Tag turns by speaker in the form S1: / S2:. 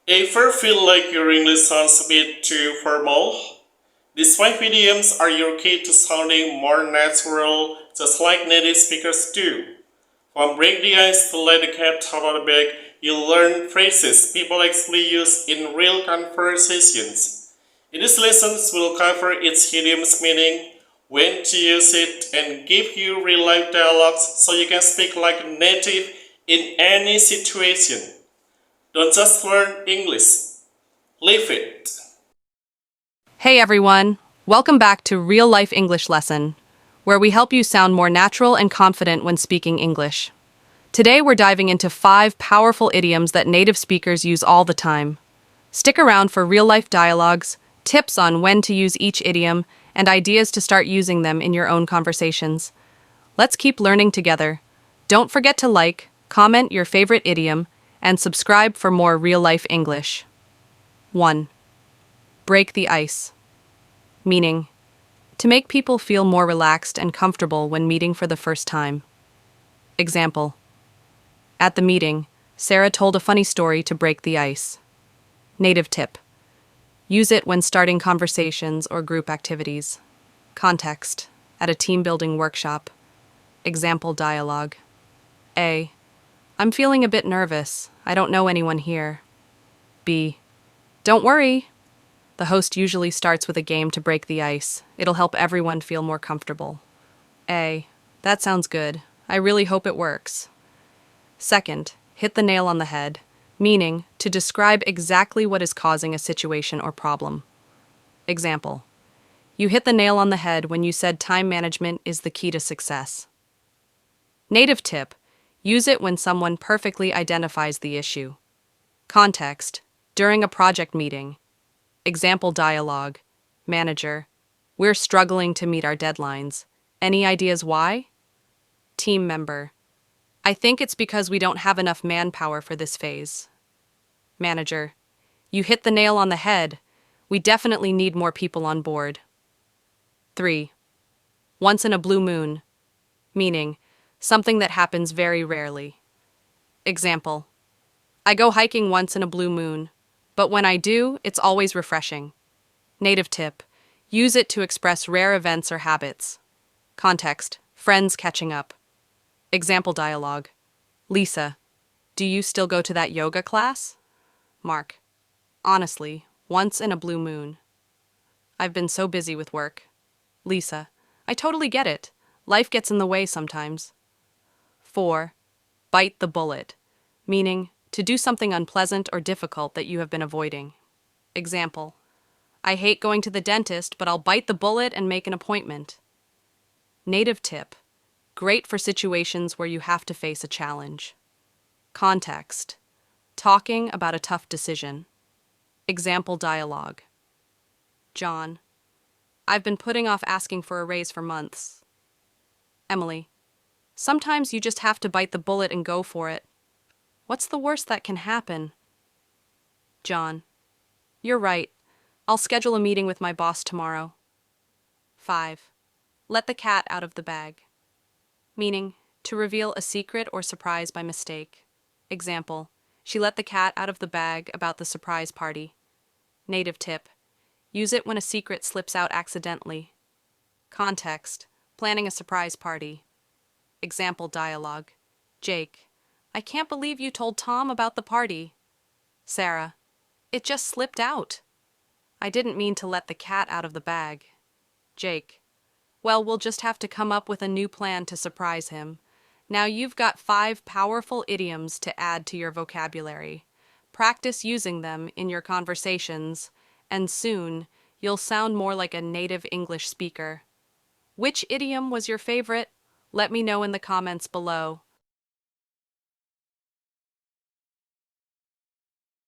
S1: Ever feel like your English sounds a bit too formal? These 5 idioms are your key to sounding more natural, just like native speakers do. From break the ice to let the cat out of the bag, you'll learn phrases people actually use in real conversations. In these lessons, we'll cover its idiom's meaning, when to use it, and give you real life dialogues so you can speak like a native in any situation. Don't just learn English, live it.
S2: Hey everyone, welcome back to Real Life English Lesson, where we help you sound more natural and confident when speaking English. Today we're diving into 5 powerful idioms that native speakers use all the time. Stick around for real life dialogues, tips on when to use each idiom, and ideas to start using them in your own conversations. Let's keep learning together. Don't forget to like, comment your favorite idiom, and subscribe for more real life English. 1. Break the ice. Meaning, to make people feel more relaxed and comfortable when meeting for the first time. Example: at the meeting, Sarah told a funny story to break the ice. Native tip: use it when starting conversations or group activities. Context: at a team building workshop. Example dialogue: A. I'm feeling a bit nervous. I don't know anyone here. B. Don't worry. The host usually starts with a game to break the ice. It'll help everyone feel more comfortable. A. That sounds good. I really hope it works. Second, hit the nail on the head, meaning to describe exactly what is causing a situation or problem. Example: you hit the nail on the head when you said time management is the key to success. Native tip: use it when someone perfectly identifies the issue. Context: during a project meeting. Example dialogue: manager: we're struggling to meet our deadlines. Any ideas why? Team member: I think it's because we don't have enough manpower for this phase. Manager: you hit the nail on the head. We definitely need more people on board. 3. Once in a blue moon. Meaning, something that happens very rarely. Example: I go hiking once in a blue moon, but when I do, it's always refreshing. Native tip: use it to express rare events or habits. Context: friends catching up. Example dialogue: Lisa: do you still go to that yoga class? Mark: honestly, once in a blue moon. I've been so busy with work. Lisa: I totally get it. Life gets in the way sometimes. 4. Bite the bullet. Meaning, to do something unpleasant or difficult that you have been avoiding. Example: I hate going to the dentist, but I'll bite the bullet and make an appointment. Native tip: great for situations where you have to face a challenge. Context: talking about a tough decision. Example dialogue: John: I've been putting off asking for a raise for months. Emily: sometimes you just have to bite the bullet and go for it. What's the worst that can happen? John: you're right. I'll schedule a meeting with my boss tomorrow. 5. Let the cat out of the bag. Meaning, to reveal a secret or surprise by mistake. Example: she let the cat out of the bag about the surprise party. Native tip: use it when a secret slips out accidentally. Context: planning a surprise party. Example dialogue: Jake: I can't believe you told Tom about the party. Sarah: it just slipped out. I didn't mean to let the cat out of the bag. Jake: well, we'll just have to come up with a new plan to surprise him. Now you've got 5 powerful idioms to add to your vocabulary. Practice using them in your conversations, and soon you'll sound more like a native English speaker. Which idiom was your favorite? Let me know in the comments below.